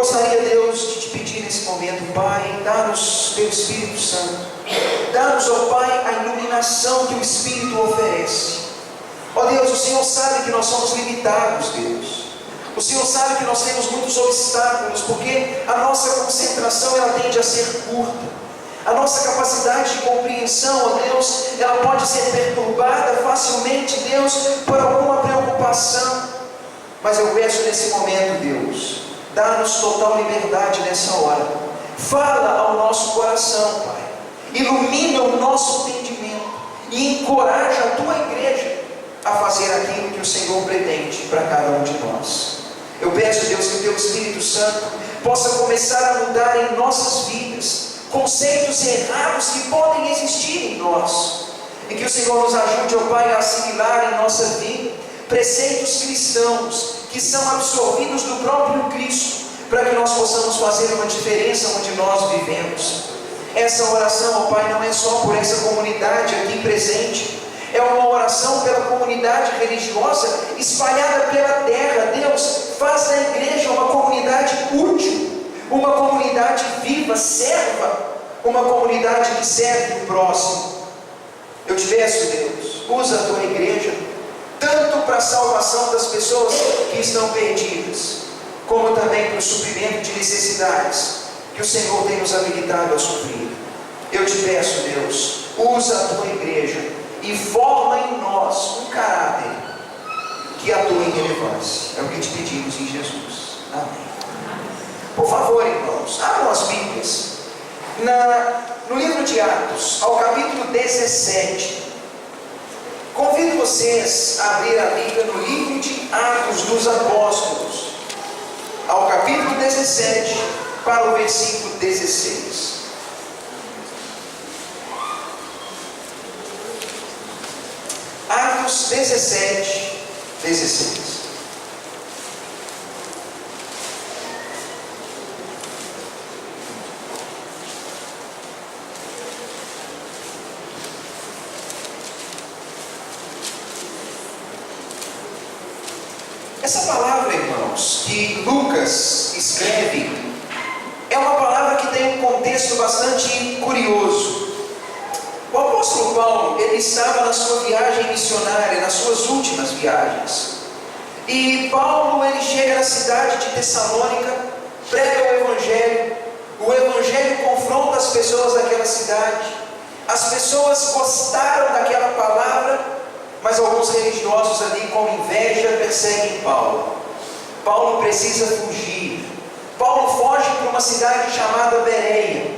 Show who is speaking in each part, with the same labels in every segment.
Speaker 1: gostaria, Deus, de te pedir nesse momento, Pai, dá-nos teu Espírito Santo, dá-nos, ó Pai, a iluminação que o Espírito oferece. Ó Deus, o Senhor sabe que nós somos limitados, Deus. O Senhor sabe que nós temos muitos obstáculos, porque a nossa concentração, ela tende a ser curta. A nossa capacidade de compreensão, ó Deus, ela pode ser perturbada facilmente, Deus, por alguma preocupação. Mas eu peço nesse momento, Deus, dá-nos total liberdade nessa hora. Fala ao nosso coração, Pai. Ilumina o nosso entendimento e encoraja a Tua igreja a fazer aquilo que o Senhor pretende para cada um de nós. Eu peço, Deus, que o Teu Espírito Santo possa começar a mudar em nossas vidas conceitos errados que podem existir em nós, e que o Senhor nos ajude, ó Pai, a assimilar em nossa vida preceitos cristãos que são absorvidos do próprio Cristo, para que nós possamos fazer uma diferença onde nós vivemos. Essa oração, ó Pai, não é só por essa comunidade aqui presente, é uma oração pela comunidade religiosa espalhada pela terra. Deus, faz da igreja uma comunidade útil, uma comunidade viva, serva, uma comunidade que serve o próximo. Eu te peço, Deus, usa a Tua igreja, tanto para a salvação das pessoas que estão perdidas, como também para o suprimento de necessidades que o Senhor tem nos habilitado a suprir. Eu te peço, Deus, usa a Tua igreja e forma em nós um caráter que atua em relevância. É o que te pedimos em Jesus. Amém. Por favor, irmãos, abram as Bíblias no livro de Atos, ao capítulo 17. Convido vocês a abrir a Bíblia no livro de Atos dos Apóstolos, ao capítulo 17, para o versículo 16. Atos 17, 16. Essa palavra, irmãos, que Lucas escreve, é uma palavra que tem um contexto bastante curioso. O apóstolo Paulo, ele estava na sua viagem missionária, nas suas últimas viagens. E Paulo, ele chega na cidade de Tessalônica, prega o evangelho confronta as pessoas daquela cidade. As pessoas gostaram daquela palavra, mas alguns religiosos ali, com inveja, perseguem Paulo. Paulo precisa fugir. Paulo foge para uma cidade chamada Bereia.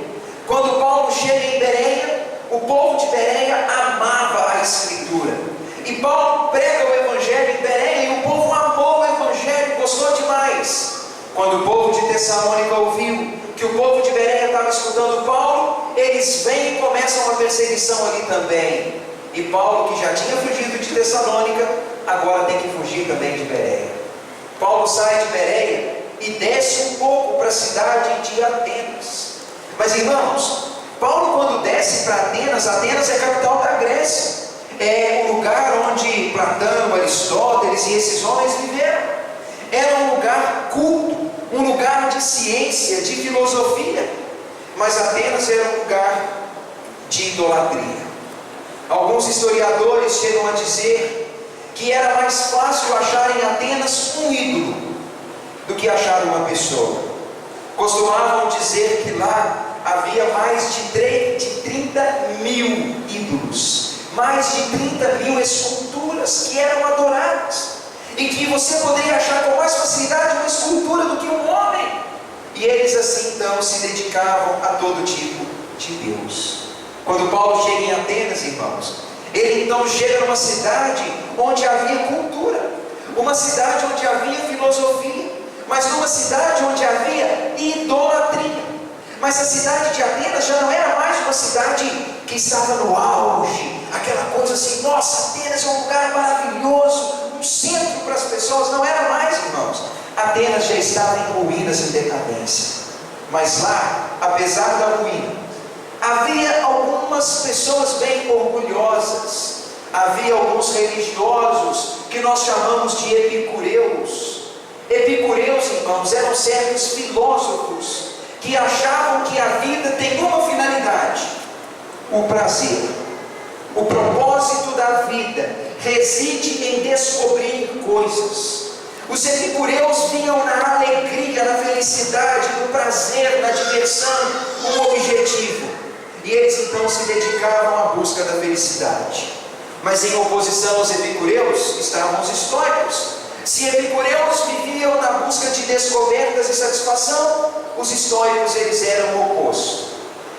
Speaker 1: Quando Paulo chega em Bereia, o povo de Bereia amava a Escritura. E Paulo prega o Evangelho em Bereia e o povo amou o Evangelho, gostou demais. Quando o povo de Tessalônica ouviu que o povo de Bereia estava escutando Paulo, eles vêm e começam uma perseguição ali também. E Paulo, que já tinha fugido de Tessalônica, agora tem que fugir também de Bereia. Paulo sai de Bereia e desce um pouco para a cidade de Atenas. Mas, irmãos, Paulo, quando desce para Atenas, Atenas é a capital da Grécia. É o lugar onde Platão, Aristóteles e esses homens viveram. Era um lugar culto, um lugar de ciência, de filosofia. Mas Atenas era um lugar de idolatria. Alguns historiadores chegam a dizer que era mais fácil achar em Atenas um ídolo do que achar uma pessoa. Costumavam dizer que lá havia mais de 30 mil ídolos, mais de 30 mil esculturas que eram adoradas, e que você poderia achar com mais facilidade uma escultura do que um homem. E eles assim então se dedicavam a todo tipo de Deus. Quando Paulo chega em Atenas, irmãos, ele então chega numa cidade onde havia cultura, uma cidade onde havia filosofia, mas numa cidade onde havia idolatria. Mas a cidade de Atenas já não era mais uma cidade que estava no auge, aquela coisa assim, nossa, Atenas é um lugar maravilhoso, um centro para as pessoas. Não era mais, irmãos. Atenas já estava em ruínas e decadência. Mas lá, apesar da ruína, havia algumas pessoas bem orgulhosas. Havia alguns religiosos que nós chamamos de epicureus. Epicureus, irmãos, eram certos filósofos que achavam que a vida tem uma finalidade: o prazer. O propósito da vida reside em descobrir coisas. Os epicureus viam na alegria, na felicidade, no prazer, na diversão, um objetivo. E eles então se dedicavam à busca da felicidade. Mas em oposição aos epicureus estavam os estoicos. Se epicureus viviam na busca de descobertas e satisfação, os estoicos eles eram o oposto.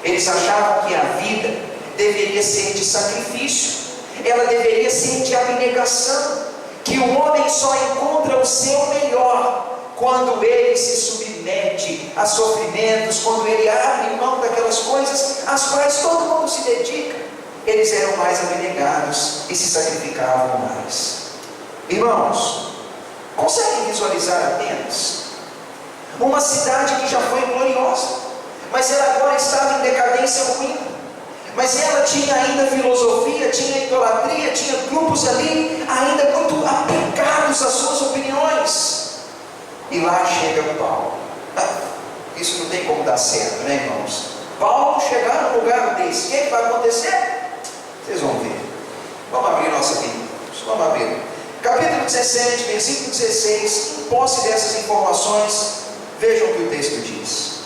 Speaker 1: Eles achavam que a vida deveria ser de sacrifício, ela deveria ser de abnegação, que o homem só encontra o seu melhor quando ele se submete a sofrimentos, quando ele abre mão daquelas coisas às quais todo mundo se dedica. Eles eram mais abnegados e se sacrificavam mais. Irmãos, conseguem visualizar Atenas? Uma cidade que já foi gloriosa, mas ela agora estava em decadência ruim. Mas ela tinha ainda filosofia, tinha idolatria, tinha grupos ali ainda muito apegados às suas opiniões. E lá chega Paulo. Isso não tem como dar certo, né, irmãos? Paulo chegar num lugar desse, o que vai acontecer? Vocês vão ver. Vamos abrir nossa Bíblia. Vamos abrir. Capítulo 17, versículo 16. Em posse dessas informações, vejam o que o texto diz.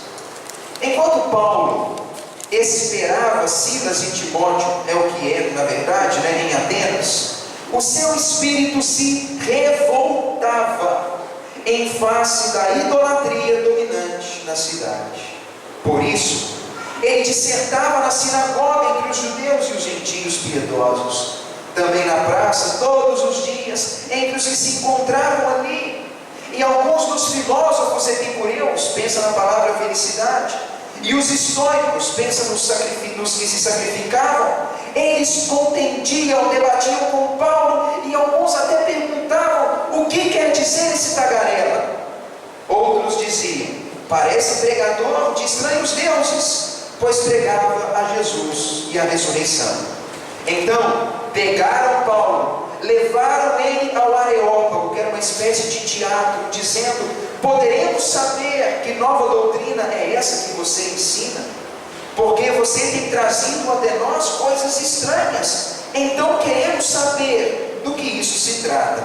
Speaker 1: Enquanto Paulo esperava Silas e Timóteo, é o que é na verdade, né, em Atenas, o seu espírito se revoltava em face da idolatria dominante na cidade. Por isso, ele dissertava na sinagoga entre os judeus e os gentios piedosos, também na praça todos os dias, entre os que se encontravam ali. E alguns dos filósofos epicureus, pensa na palavra felicidade, e os estoicos, pensam nos que se sacrificavam, eles contendiam, debatiam com Paulo, e alguns até perguntavam: o que quer dizer esse tagarela? Outros diziam: parece pregador de estranhos deuses, pois pregava a Jesus e a ressurreição. Então, pegaram Paulo, levaram ele ao Areópago, que era uma espécie de teatro, dizendo: poderemos saber que nova doutrina é essa que você ensina? Porque você tem trazido até nós coisas estranhas. Então queremos saber do que isso se trata.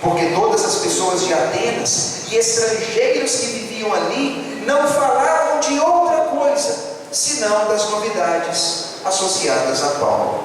Speaker 1: Porque todas as pessoas de Atenas e estrangeiros que viviam ali não falavam de outra coisa, senão das novidades associadas a Paulo.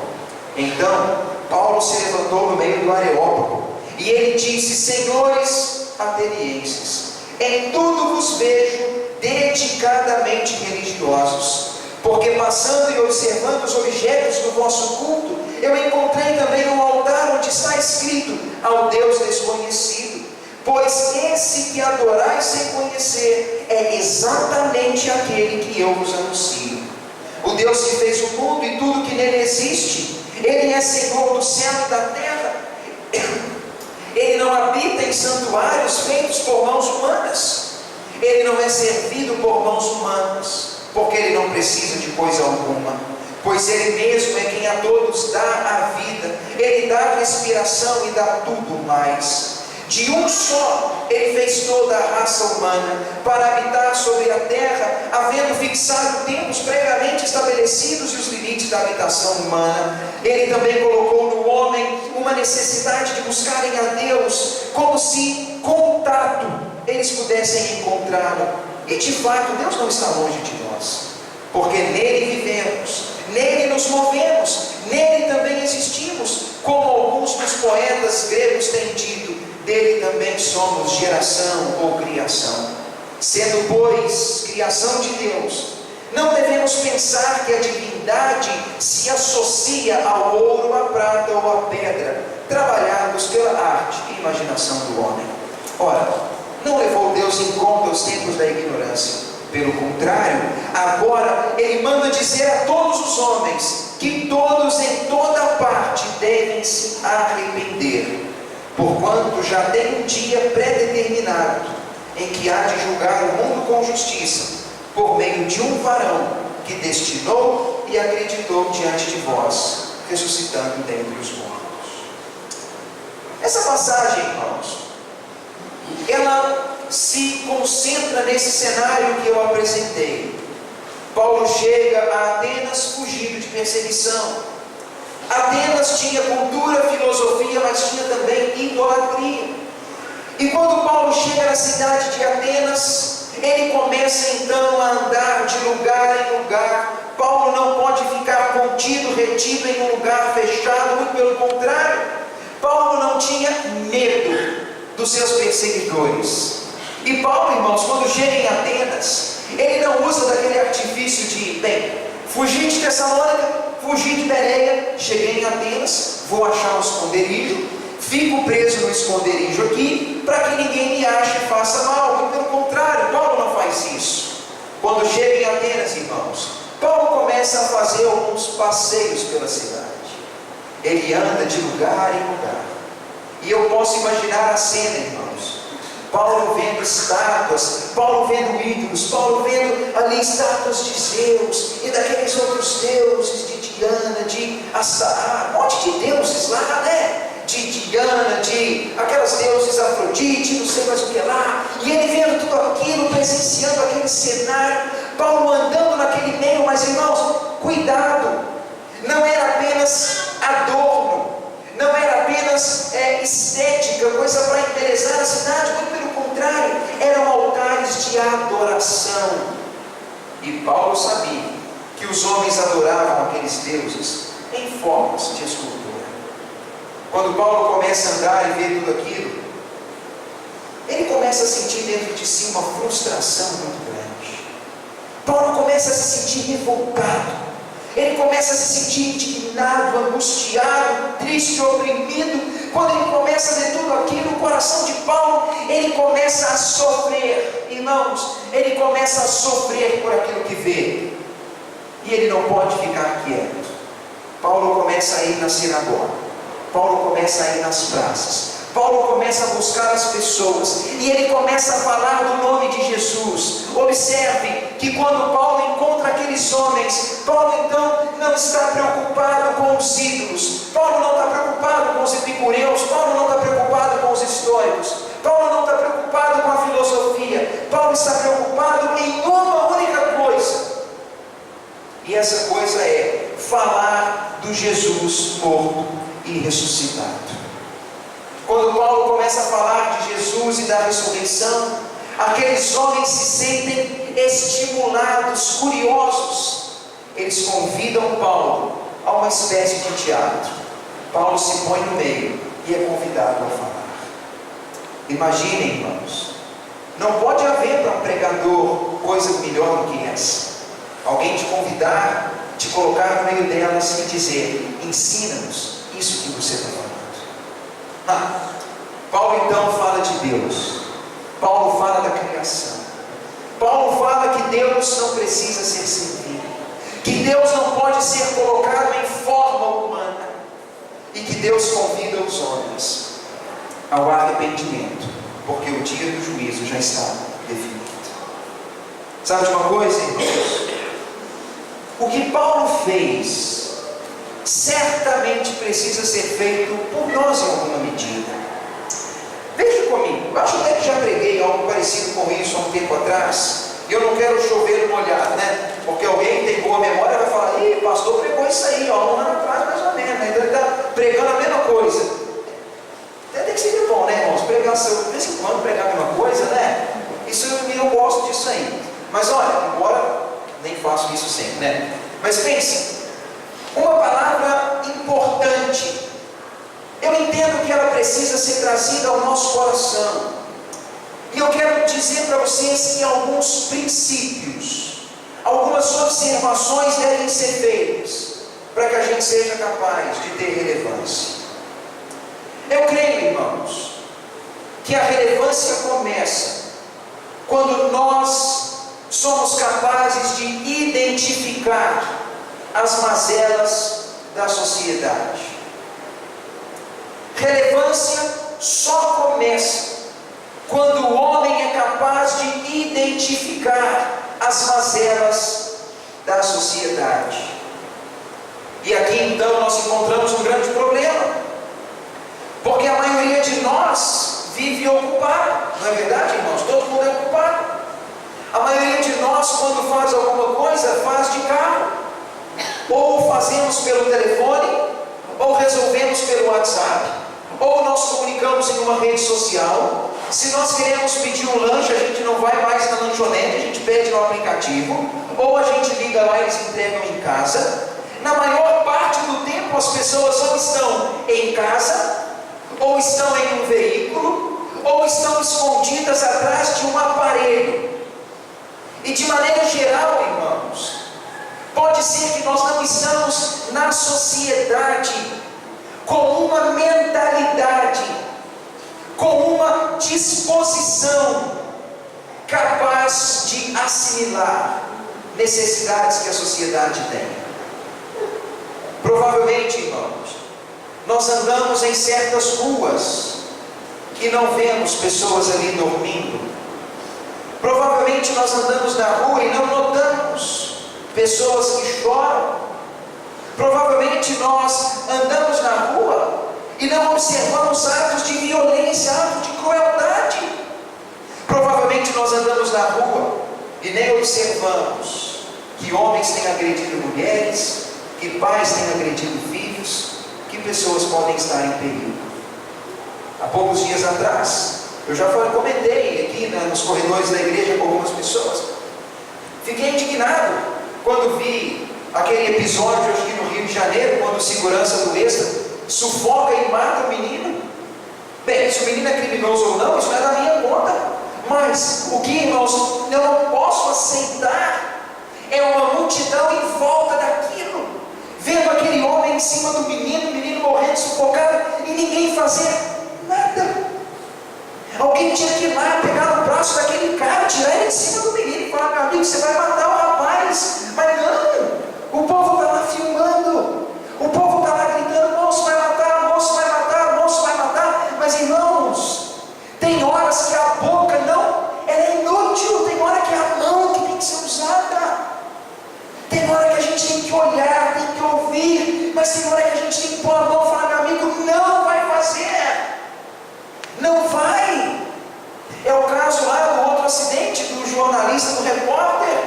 Speaker 1: Então Paulo se levantou no meio do Areópago e ele disse: senhores atenienses, em tudo vos vejo dedicadamente religiosos, porque passando e observando os objetos do vosso culto, eu encontrei também um altar onde está escrito: ao Deus desconhecido. Pois esse que adorais sem conhecer é exatamente aquele que eu vos anuncio. O Deus que fez o mundo e tudo que nele existe, Ele é Senhor do céu e da terra. Ele não habita em santuários feitos por mãos humanas. Ele não é servido por mãos humanas, porque Ele não precisa de coisa alguma, pois Ele mesmo é quem a todos dá a vida. Ele dá a respiração e dá tudo mais. De um só Ele fez toda a raça humana para habitar sobre a terra, havendo fixado tempos previamente estabelecidos e os limites da habitação humana. Ele também colocou no homem uma necessidade de buscarem a Deus, como se contato eles pudessem encontrá-lo. E de fato Deus não está longe de nós, porque nele vivemos, nele nos movemos, nele também existimos, como alguns dos poetas gregos têm dito: dele também somos geração ou criação. Sendo, pois, criação de Deus, não devemos pensar que a divindade se associa ao ouro, à prata ou à pedra, trabalhados pela arte e imaginação do homem. Ora, não levou Deus em conta os tempos da ignorância. Pelo contrário, agora Ele manda dizer a todos os homens que todos em toda parte devem se arrepender, porquanto já tem um dia pré-determinado em que há de julgar o mundo com justiça, por meio de um varão que destinou e acreditou diante de vós, ressuscitando dentre os mortos. Essa passagem, irmãos, ela se concentra nesse cenário que eu apresentei. Paulo chega a Atenas fugindo de perseguição. Atenas tinha cultura, filosofia, mas tinha também idolatria. E quando Paulo chega na cidade de Atenas, ele começa então a andar de lugar em lugar. Paulo não pode ficar contido, retido em um lugar fechado, muito pelo contrário. Paulo não tinha medo dos seus perseguidores. E Paulo, irmãos, quando chega em Atenas, ele não usa daquele artifício de, fugi de Tessalônica, fugi de Bereia, cheguei em Atenas, vou achar um esconderijo, fico preso no esconderijo aqui, para que ninguém me ache e faça mal. Muito pelo contrário, Paulo não faz isso. Quando chega em Atenas, irmãos, Paulo começa a fazer alguns passeios pela cidade. Ele anda de lugar em lugar. E eu posso imaginar a cena, irmãos. Paulo vendo estátuas, Paulo vendo ídolos, Paulo vendo ali estátuas de Zeus e daqueles outros deuses de Diana, de Assar, um monte de deuses lá, né? De Diana, de aquelas deuses Afrodite, não sei mais o que lá. E ele vendo tudo aquilo, presenciando aquele cenário, Paulo andando naquele meio. Mas irmãos, cuidado, não era apenas adorno, não era apenas estética, coisa para embelezar a cidade, muito pelo contrário, eram altares de adoração. E Paulo sabia que os homens adoravam aqueles deuses em formas de escultura. Quando Paulo começa a andar e ver tudo aquilo, ele começa a sentir dentro de si uma frustração muito grande. Paulo começa a se sentir revoltado. Ele começa a se sentir indignado, angustiado, triste, oprimido. Quando ele começa a ver tudo aquilo, o coração de Paulo, ele começa a sofrer. Irmãos, ele começa a sofrer por aquilo que vê. E ele não pode ficar quieto. Paulo começa a ir na sinagoga. Paulo começa a ir nas praças. Paulo começa a buscar as pessoas. E ele começa a falar do nome de Jesus. Observe que quando Paulo encontra aqueles homens, Paulo então não está preocupado com os ídolos. Paulo não está preocupado com os epicureus. Paulo não está preocupado com os estoicos. Paulo não está preocupado com a filosofia. Paulo está preocupado em uma única coisa. E essa coisa é falar do Jesus morto e ressuscitado. Quando Paulo começa a falar de Jesus e da ressurreição, aqueles homens se sentem estimulados, curiosos. Eles convidam Paulo a uma espécie de teatro. Paulo se põe no meio e é convidado a falar. Imaginem, irmãos, não pode haver para um pregador coisa melhor do que essa. Alguém te convidar, te colocar no meio delas e dizer: ensina-nos isso que você está falando. Paulo então fala de Deus. Paulo fala da criação. Paulo fala que Deus não precisa ser servido, que Deus não pode ser colocado em forma humana, e que Deus convida os homens ao arrependimento, porque o dia do juízo já está definido. Sabe de uma coisa, irmãos? O que Paulo fez certamente precisa ser feito por nós em alguma medida. Veja comigo, eu acho até que já preguei algo parecido com isso há um tempo atrás. E eu não quero chover no molhado, né? Porque alguém que tem boa memória vai falar: ih, pastor pregou isso aí, ó, um ano atrás mais ou menos, né? Então ele está pregando a mesma coisa. Até tem que ser bom, né, irmãos? Pregar, de vez em quando pregar a mesma coisa, né? Isso eu gosto disso aí. Mas olha, embora nem faço isso sempre, né? Mas pense, uma palavra importante, eu entendo que ela precisa ser trazida ao nosso coração. E eu quero dizer para vocês que alguns princípios, algumas observações devem ser feitas para que a gente seja capaz de ter relevância. Eu creio, irmãos, que a relevância começa quando nós somos capazes de identificar as mazelas da sociedade. Relevância só começa quando o homem é capaz de identificar as mazelas da sociedade. E aqui então nós encontramos um grande problema, porque a maioria de nós vive ocupado, não é verdade, irmãos? Todo mundo é ocupado. A maioria de nós, quando faz alguma coisa, faz de carro. Ou fazemos pelo telefone, ou resolvemos pelo WhatsApp, ou nós comunicamos em uma rede social. Se nós queremos pedir um lanche, a gente não vai mais na lanchonete, a gente pede no aplicativo, ou a gente liga lá e eles entregam em casa. Na maior parte do tempo as pessoas ou estão em casa, ou estão em um veículo, ou estão escondidas atrás de um aparelho. E de maneira geral, irmãos, pode ser que nós não estamos na sociedade com uma mentalidade, com uma disposição capaz de assimilar necessidades que a sociedade tem. Provavelmente, irmãos, nós andamos em certas ruas e não vemos pessoas ali dormindo. Provavelmente nós andamos na rua e não notamos pessoas que choram. Provavelmente nós andamos na rua e não observamos atos de violência, atos de crueldade. Provavelmente nós andamos na rua e nem observamos que homens têm agredido mulheres, que pais têm agredido filhos, que pessoas podem estar em perigo. Há poucos dias atrás, eu já comentei aqui nos corredores da igreja com algumas pessoas. Fiquei indignado quando vi aquele episódio aqui no Rio de Janeiro, quando o segurança do Extra sufoca e mata o menino. Bem, se o menino é criminoso ou não, isso não é da minha conta. Mas o que, irmãos, eu não posso aceitar é uma multidão em volta daquilo, vendo aquele homem em cima do menino, o menino morrendo sufocado, e ninguém fazer nada. Alguém tinha que ir lá, pegar no braço daquele cara, tirar ele de cima do menino e falar: meu amigo, você vai matar o rapaz. Mas não, o povo está lá filmando, o povo está lá gritando: moço vai matar, moço vai matar, moço vai matar. Mas irmãos, tem horas que a boca não, ela é inútil. Tem hora que é a mão que tem que ser usada. Tem hora que a gente tem que olhar, tem que ouvir, mas tem hora que a gente tem que pôr a mão e falar: meu amigo, não vai fazer. Não vai. É o caso lá do outro acidente, do jornalista, do repórter.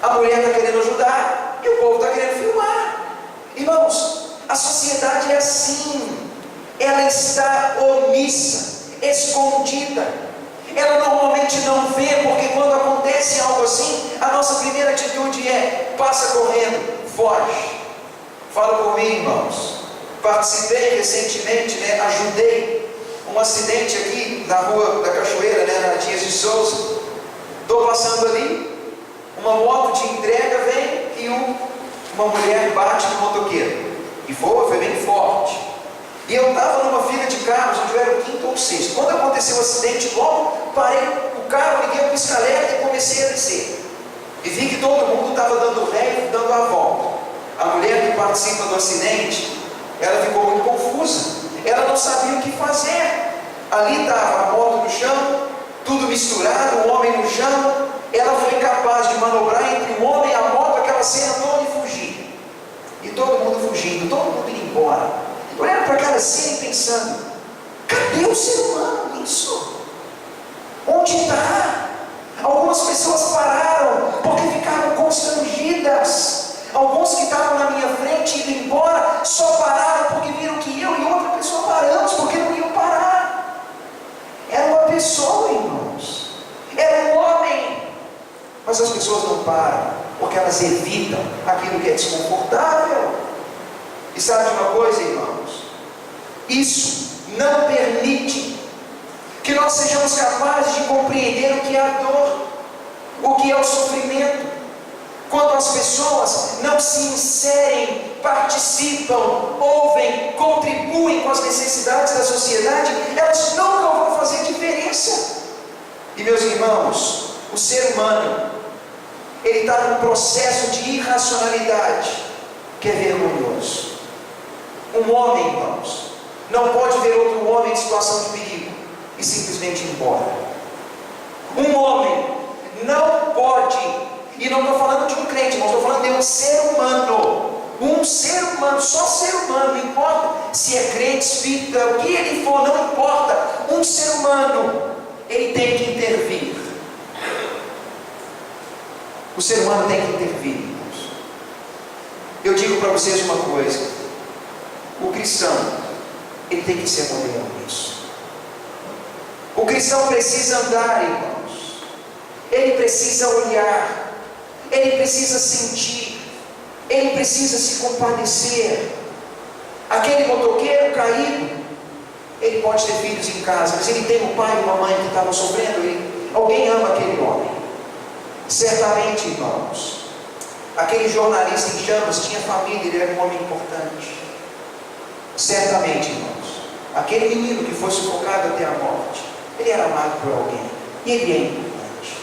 Speaker 1: A mulher está querendo ajudar e o povo está querendo filmar. Irmãos, a sociedade é assim. Ela está omissa, escondida. Ela normalmente não vê, porque quando acontece algo assim, a nossa primeira atitude é: passa correndo, foge. Fala por mim, irmãos. Participei recentemente, ajudei um acidente aqui na rua da Cachoeira, na Dias de Souza. Estou passando ali, uma moto de entrega vem e uma mulher bate no motoqueiro. E foi bem forte. E eu estava numa fila de carros, onde eu era o quinto ou o sexto. Quando aconteceu o acidente, logo parei o carro, liguei o pisca-alerta e comecei a descer. E vi que todo mundo estava dando ré e dando a volta. A mulher que participa do acidente, ela ficou muito confusa. Ela não sabia o que fazer. Ali estava a moto no chão, tudo misturado, o homem no chão. Ela foi capaz de manobrar entre o homem e a moto, aquela cena toda, e fugir. E todo mundo fugindo, todo mundo indo embora. Olhando para aquela cena e pensando: cadê o ser humano nisso? Onde está? Algumas pessoas pararam porque ficaram constrangidas. Alguns que estavam na minha frente indo embora só pararam porque viram que eu e outra pessoa paramos, porque não iam parar. Era uma pessoa, irmãos. Era um homem. Mas as pessoas não param porque elas evitam aquilo que é desconfortável. E sabe de uma coisa, irmãos? Isso não permite que nós sejamos capazes de compreender o que é a dor, o que é o sofrimento. Quando as pessoas não se inserem, participam, ouvem, contribuem com as necessidades da sociedade, elas nunca vão fazer diferença. E meus irmãos, o ser humano, ele está num processo de irracionalidade que é vergonhoso. Um homem, irmãos, não pode ver outro homem em situação de perigo e simplesmente ir embora. Um homem não pode, e não estou falando de um crente, mas estou falando de um ser humano. Um ser humano, só ser humano, não importa se é crente, espírita, o que ele for, não importa. Um ser humano, ele tem que intervir. O ser humano tem que intervir, irmãos. Eu digo para vocês uma coisa: o cristão, ele tem que ser modelo nisso. O cristão precisa andar, irmãos. Ele precisa olhar. Ele precisa sentir. Ele precisa se compadecer. Aquele motoqueiro caído, ele pode ter filhos em casa, mas ele tem um pai e uma mãe que estavam sofrendo. Alguém ama aquele homem. Certamente, irmãos, aquele jornalista em chamas tinha família, ele era um homem importante. Certamente, irmãos, aquele menino que foi sufocado até a morte, ele era amado por alguém, e ele é importante.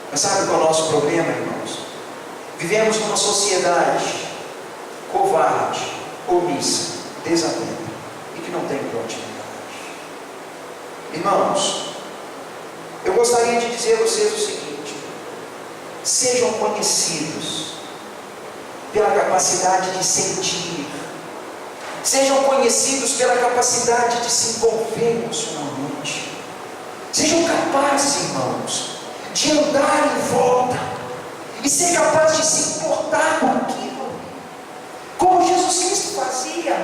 Speaker 1: Mas sabe qual é o nosso problema, irmãos? Vivemos numa sociedade covarde, omissa, desatenta e que não tem proatividade. Irmãos, eu gostaria de dizer a vocês o seguinte: sejam conhecidos pela capacidade de sentir, sejam conhecidos pela capacidade de se envolver emocionalmente, sejam capazes, irmãos, de andar em volta e ser capaz de se importar com aquilo, como Jesus Cristo fazia.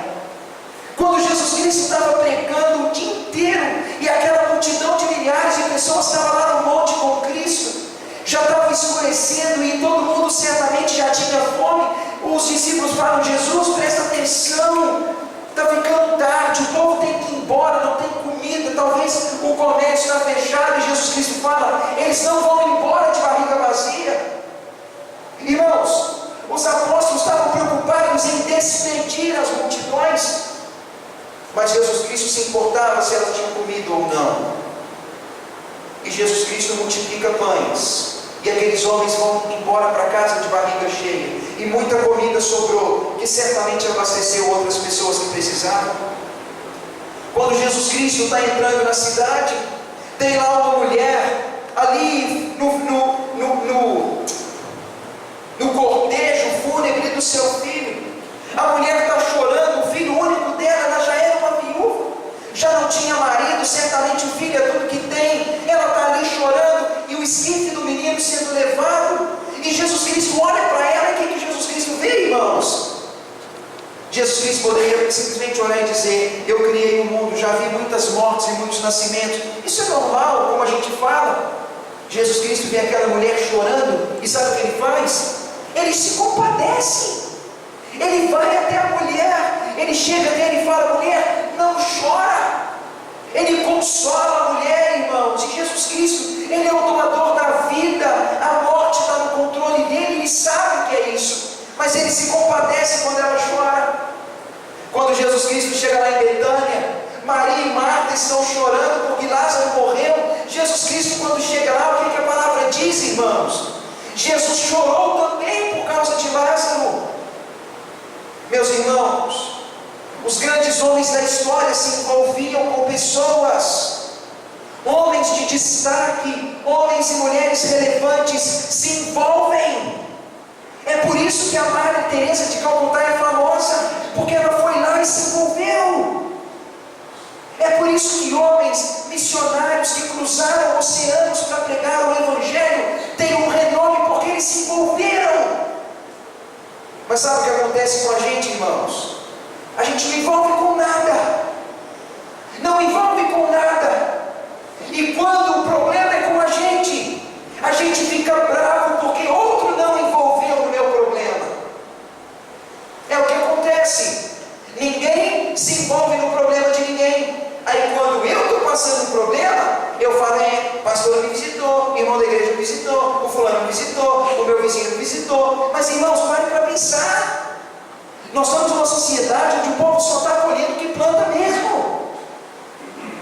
Speaker 1: Quando Jesus Cristo estava pregando o dia inteiro, e aquela multidão de milhares de pessoas estava lá no monte com Cristo, já estava escurecendo e todo mundo certamente já tinha fome. Os discípulos falam: Jesus, presta atenção, está ficando tarde, o povo tem que ir embora, não tem comida, talvez o comércio está fechado. E Jesus Cristo fala: eles não vão embora de barriga vazia. Irmãos, os apóstolos estavam preocupados em despedir as multidões, mas Jesus Cristo se importava se elas tinham comido ou não. E Jesus Cristo multiplica pães, e aqueles homens vão embora para casa de barriga cheia, e muita comida sobrou, que certamente abasteceu outras pessoas que precisavam. Quando Jesus Cristo está entrando na cidade, tem lá uma mulher ali no cortejo fúnebre do seu filho. A mulher está chorando, o filho único dela, ela já era uma viúva, já não tinha marido, certamente o filho é tudo que tem. Ela está ali chorando, e o esquife do menino sendo levado, e Jesus Cristo olha para ela, e o que Jesus Cristo vê, irmãos? Jesus Cristo poderia simplesmente olhar e dizer: eu criei o mundo, já vi muitas mortes e muitos nascimentos, isso é normal, como a gente fala. Jesus Cristo vê aquela mulher chorando, e sabe o que ele faz? Ele se compadece, ele vai até a mulher, ele chega até ela e fala: mulher, não chora. Ele consola a mulher, irmãos. E Jesus Cristo, ele é o doador da vida, a morte está no controle dele, ele sabe o que é isso, mas ele se compadece quando ela chora. Quando Jesus Cristo chega lá em Betânia, Maria e Marta estão chorando porque Lázaro morreu. Jesus Cristo, quando chega lá, o que a palavra diz, irmãos? Jesus chorou também por causa de Lázaro. Meus irmãos, os grandes homens da história se envolviam com pessoas, homens de destaque, homens e mulheres relevantes se envolvem. É por isso que a Madre Teresa de Calcutá é famosa, porque ela foi lá e se envolveu. É por isso que homens missionários que cruzaram oceanos para pregar o Evangelho têm um renome, porque eles se envolveram. Mas sabe o que acontece com a gente, irmãos? A gente não envolve com nada, não envolve com nada, e quando o problema é com a gente fica bravo porque outro não envolveu no meu problema. É o que acontece, ninguém se envolve no problema de ninguém. Aí quando eu estou passando um problema, eu falo: pastor me visitou, irmão da igreja me visitou, o fulano me visitou, o meu vizinho me visitou. Mas irmãos, pare para pensar. Nós estamos numa sociedade onde o povo só está colhendo o que planta mesmo.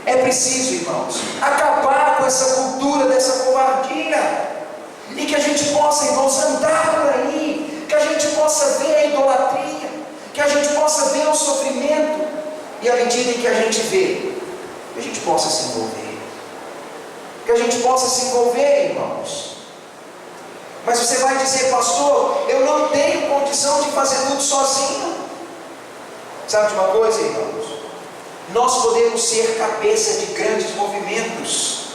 Speaker 1: É preciso, irmãos, acabar com essa cultura dessa covardia, e que a gente possa, irmãos, andar por aí, que a gente possa ver a idolatria, que a gente possa ver o sofrimento, e à medida em que a gente vê, que a gente possa se envolver, irmãos. Mas você vai dizer: pastor, eu não tenho condição de fazer tudo sozinho. Sabe de uma coisa, irmãos? Nós podemos ser cabeça de grandes movimentos.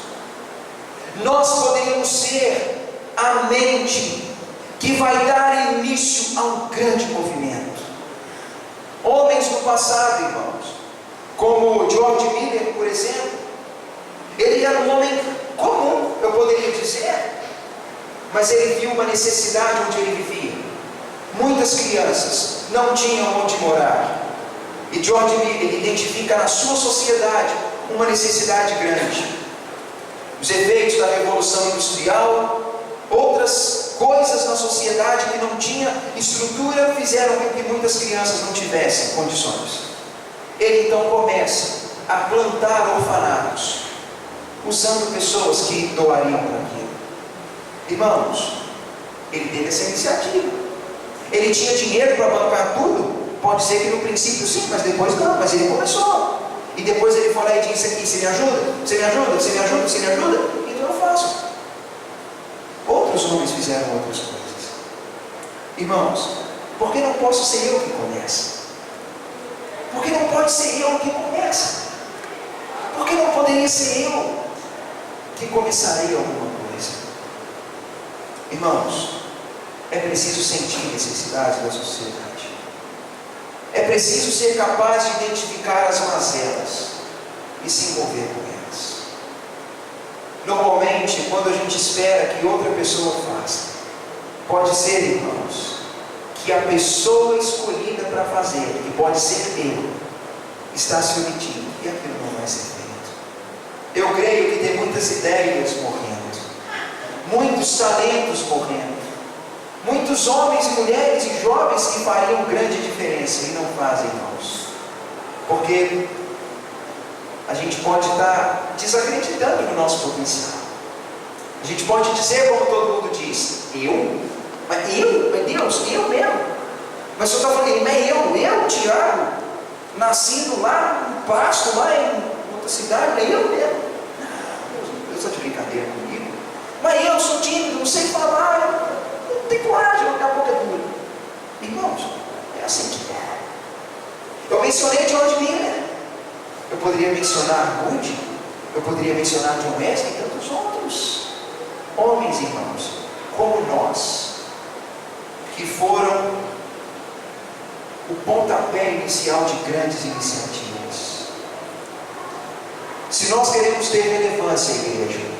Speaker 1: Nós podemos ser a mente que vai dar início a um grande movimento. Homens do passado, irmãos, como George Miller, por exemplo, ele era um homem comum, eu poderia dizer, mas ele viu uma necessidade onde ele vivia. Muitas crianças não tinham onde morar, e George Miller identifica na sua sociedade uma necessidade grande. Os efeitos da Revolução Industrial, outras coisas na sociedade que não tinha estrutura, fizeram com que muitas crianças não tivessem condições. Ele então começa a plantar orfanatos, usando pessoas que doariam para aquilo. Irmãos, ele teve essa iniciativa. Ele tinha dinheiro para bancar tudo? Pode ser que no princípio sim, mas depois não. Mas ele começou. E depois ele foi lá e disse aqui: você me ajuda? Você me ajuda? Você me ajuda? Você me ajuda? Então eu faço. Outros homens fizeram outras coisas. Irmãos, por que não posso ser eu que começa? Por que não pode ser eu que começa? Por que não poderia ser eu que começaria alguma coisa? Irmãos, é preciso sentir necessidades da sociedade. É preciso ser capaz de identificar as mazelas e se envolver com elas. Normalmente, quando a gente espera que outra pessoa faça, pode ser, irmãos, que a pessoa escolhida para fazer, que pode ser eu, está se omitindo e aquilo não vai ser feito. Eu creio que tem muitas ideias morrendo, muitos talentos morrendo, muitos homens e mulheres e jovens que fariam grande diferença e não fazem, irmãos, porque a gente pode estar desacreditando no nosso potencial. A gente pode dizer, como todo mundo diz: eu? Mas eu? Meu Deus, eu mesmo? Mas o senhor está falando: mas eu, Tiago, nascido lá no Pasto, lá em outra cidade, é eu mesmo? Não, Deus está de brincadeira comigo. Mas eu sou tímido, não sei falar, eu não tenho coragem, daqui a pouco é duro. Irmãos, é assim que é. Eu mencionei George Miller, eu poderia mencionar Moody, eu poderia mencionar John Wesley e tantos outros homens, irmãos, como nós, que foram o pontapé inicial de grandes iniciativas. Se nós queremos ter relevância, igreja,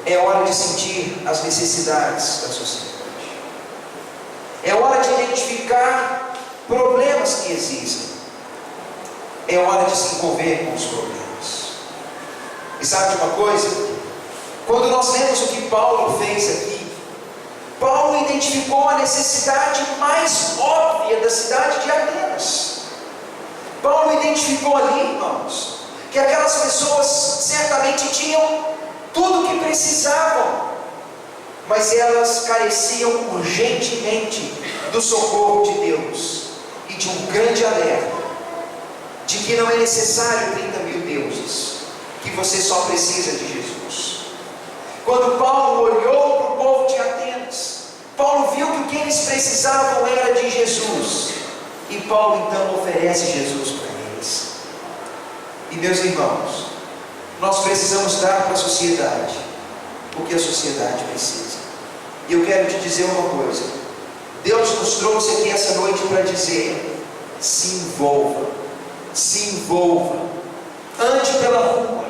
Speaker 1: é hora de sentir as necessidades da sociedade. É hora de identificar problemas que existem. É hora de se envolver com os problemas. E sabe de uma coisa? Quando nós lemos o que Paulo fez aqui, Paulo identificou a necessidade mais óbvia da cidade de Atenas. Paulo identificou ali, irmãos, que aquelas pessoas certamente tinham tudo o que precisavam, mas elas careciam urgentemente do socorro de Deus e de um grande alerta de que não é necessário 30 mil deuses, que você só precisa de Jesus. Quando Paulo olhou para o povo de Atenas, Paulo viu que o que eles precisavam era de Jesus, e Paulo então oferece Jesus para eles. E meus irmãos, nós precisamos dar para a sociedade o que a sociedade precisa. E eu quero te dizer uma coisa: Deus nos trouxe aqui essa noite para dizer: se envolva, ande pela rua,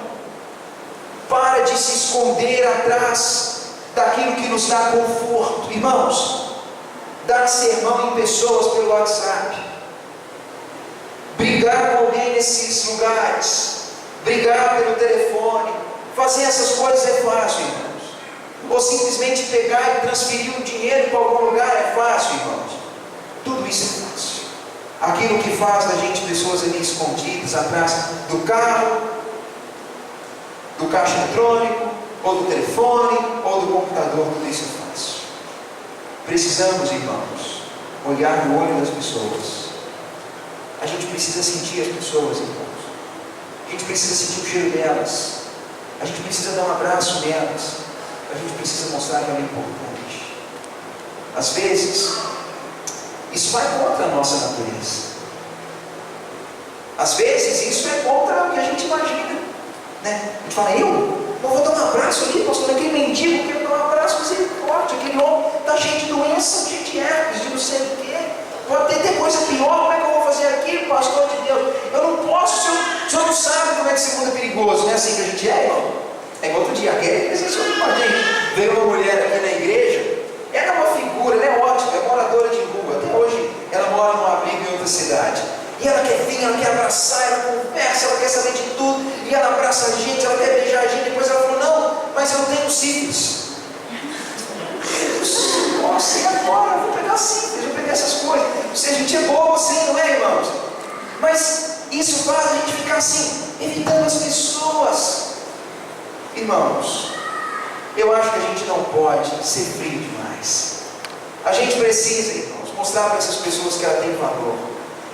Speaker 1: para de se esconder atrás daquilo que nos dá conforto. Irmãos, dar sermão em pessoas pelo WhatsApp, brigar com alguém nesses lugares, brigar pelo telefone, fazer essas coisas é fácil, irmãos. Ou simplesmente pegar e transferir um dinheiro para algum lugar é fácil, irmãos. Tudo isso é fácil. Aquilo que faz da gente pessoas ali escondidas atrás do carro, do caixa eletrônico, ou do telefone, ou do computador, tudo isso é fácil. Precisamos, irmãos, olhar no olho das pessoas. A gente precisa sentir as pessoas, irmãos. A gente precisa sentir o cheiro delas. A gente precisa dar um abraço nelas. A gente precisa mostrar que ela é importante. às vezes, isso vai contra a nossa natureza. Às vezes, isso é contra o que a gente imagina, né? A gente fala, eu vou dar um abraço ali, pastor, aquele mendigo, que eu dar um abraço, misericórdia, aquele homem está cheio de doença, cheio de herpes, de não sei o quê. Pode ter coisa pior, como é que eu vou fazer aquilo, pastor de Deus? Eu não posso, o senhor não sabe como é que esse mundo é perigoso, não é assim que a gente é, irmão? É igual outro dia, aquele com a gente, veio uma mulher aqui na igreja, ela é uma figura, ela é ótima, é moradora de rua, até hoje ela mora num abrigo em outra cidade, e ela quer vir, ela quer abraçar, ela conversa, ela quer saber de tudo, e ela abraça a gente, ela quer beijar a gente, depois ela falou, não, mas eu tenho sífilis. Nossa, e agora? Eu vou pegar sífilis, eu vou pegar essas coisas. Se a gente é bobo assim, não é, irmãos? Mas isso faz a gente ficar assim, evitando as pessoas. Irmãos, eu acho que a gente não pode ser frio demais. A gente precisa, irmãos, mostrar para essas pessoas que ela tem valor.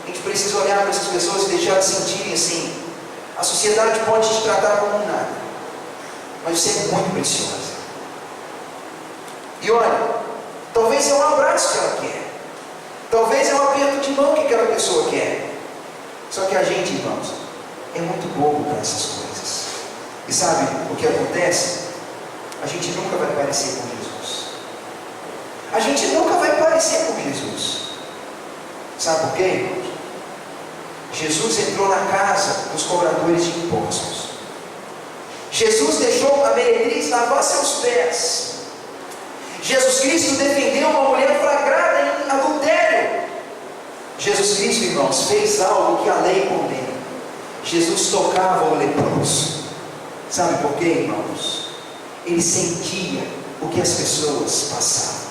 Speaker 1: A gente precisa olhar para essas pessoas e deixar elas sentirem assim. A sociedade pode te tratar como um nada, mas você é muito preciosa. E olha, talvez é um abraço que ela quer, talvez é um aperto de mão que aquela pessoa quer. Só que a gente, irmãos, é muito bobo para essas coisas. E sabe o que acontece? A gente nunca vai parecer com Jesus. A gente nunca vai parecer com Jesus. Sabe por quê, irmãos? Jesus entrou na casa dos cobradores de impostos. Jesus deixou a meretriz lavar seus pés. Jesus Cristo defendeu uma mulher flagrada em adultério. Jesus Cristo, irmãos, fez algo que a lei condena. Jesus tocava o leproso. Sabe por quê, irmãos? Ele sentia o que as pessoas passavam.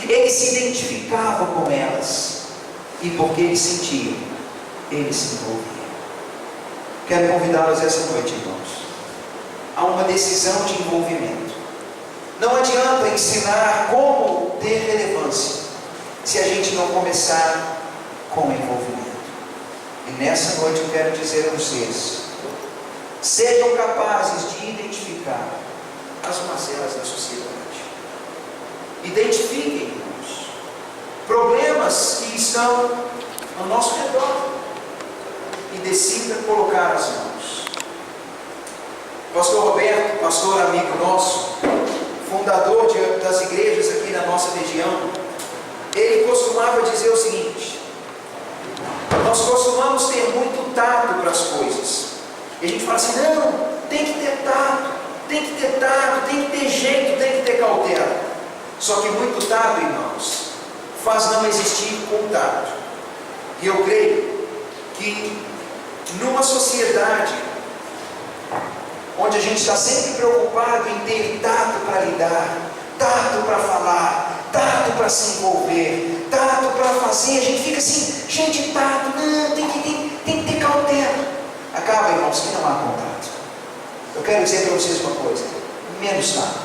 Speaker 1: Ele se identificava com elas. E porque ele sentia, ele se envolvia. Quero convidá-los essa noite, irmãos, a uma decisão de envolvimento. Não adianta ensinar como ter relevância se a gente não começar com envolvimento. E nessa noite eu quero dizer a vocês: sejam capazes de identificar as mazelas da sociedade. Identifiquem, irmãos, problemas que estão ao nosso redor e decida colocar as mãos. Pastor Roberto, pastor amigo nosso, fundador das igrejas aqui na nossa região, ele costumava dizer o seguinte: nós costumamos ter muito tato para as coisas. E a gente fala assim, não, tem que ter tato, tem que ter tato, tem que ter jeito, tem que ter cautela. Só que muito tato, irmãos, faz não existir contato. E eu creio que numa sociedade onde a gente está sempre preocupado em ter tato para lidar, tato para falar, tato para se envolver, tato para fazer, a gente fica assim, gente, tato, não, tem que ter cautela. Acaba, irmãos, que não há contato. Eu quero dizer para vocês uma coisa: menos tato,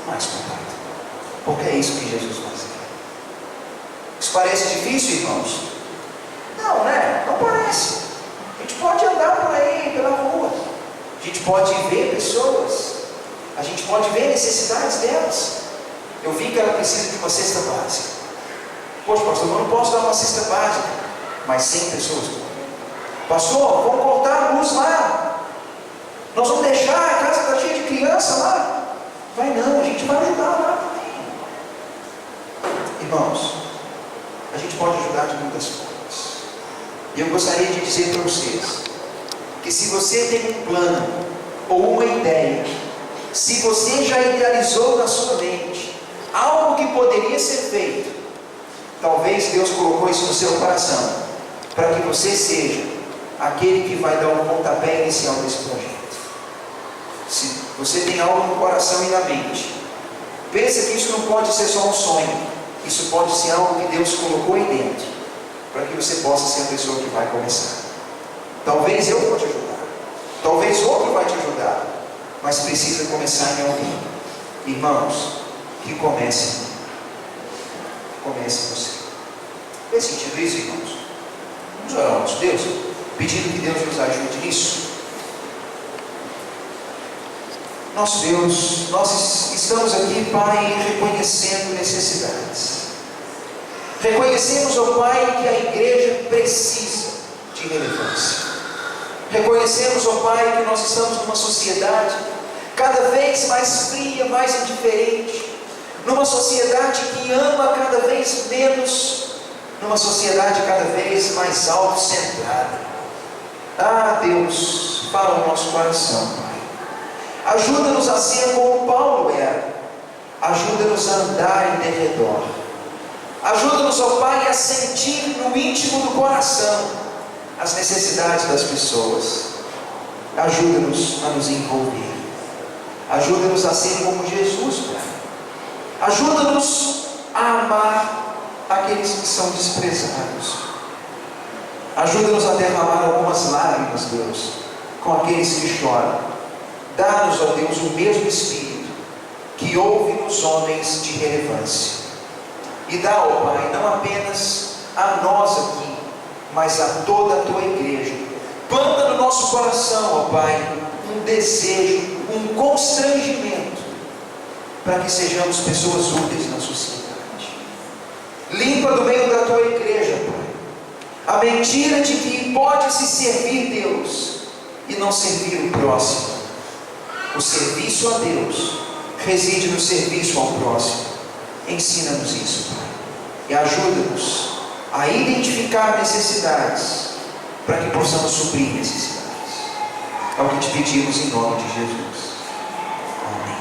Speaker 1: mais contato. Porque é isso que Jesus fazia. Isso parece difícil, irmãos? Não, né? Não parece. A gente pode andar por aí, pela rua. A gente pode ver pessoas. A gente pode ver necessidades delas. Eu vi que ela precisa de uma cesta básica. Poxa, pastor, eu não posso dar uma cesta básica. Mas 100 pessoas. Pastor, vamos cortar a luz lá. Nós vamos deixar a casa está cheia de criança lá. Vai não, a gente vai ajudar lá também. Irmãos, a gente pode ajudar de muitas formas. E eu gostaria de dizer para vocês que se você tem um plano ou uma ideia, se você já idealizou na sua mente algo que poderia ser feito, talvez Deus colocou isso no seu coração para que você seja aquele que vai dar o pontapé inicial desse projeto. Se você tem algo no coração e na mente, pensa que isso não pode ser só um sonho. Isso pode ser algo que Deus colocou aí dentro, para que você possa ser a pessoa que vai começar. Talvez eu vou te ajudar, talvez outro vai te ajudar, mas precisa começar em alguém. Irmãos, que comece você. Faz sentido isso, irmãos? Vamos orar ao nosso Deus, pedindo que Deus nos ajude nisso. Nosso Deus, nós estamos aqui, Pai, reconhecendo necessidade necessidades. Reconhecemos, ó Pai, que a igreja precisa de relevância. Reconhecemos, ó Pai, que nós estamos numa sociedade cada vez mais fria, mais indiferente, numa sociedade que ama cada vez menos, numa sociedade cada vez mais autocentrada. Ah, Deus, fala o nosso coração, Pai. Ajuda-nos a ser como Paulo era. Ajuda-nos a andar em derredor. Ajuda-nos, ó Pai, a sentir no íntimo do coração as necessidades das pessoas. Ajuda-nos a nos envolver. Ajuda-nos a ser como Jesus, Pai. Ajuda-nos a amar aqueles que são desprezados. Ajuda-nos a derramar algumas lágrimas, Deus, com aqueles que choram. Dá-nos, ó Deus, o mesmo Espírito que houve nos homens de relevância. E dá, ó Pai, não apenas a nós aqui, mas a toda a Tua igreja. Planta no nosso coração, ó Pai, um desejo, um constrangimento, para que sejamos pessoas úteis na sociedade. Limpa do meio da Tua igreja, Pai, a mentira de que pode-se servir Deus e não servir o próximo. O serviço a Deus reside no serviço ao próximo. Ensina-nos isso, Pai, e ajuda-nos a identificar necessidades, para que possamos suprir necessidades. É o que te pedimos em nome de Jesus. Amém.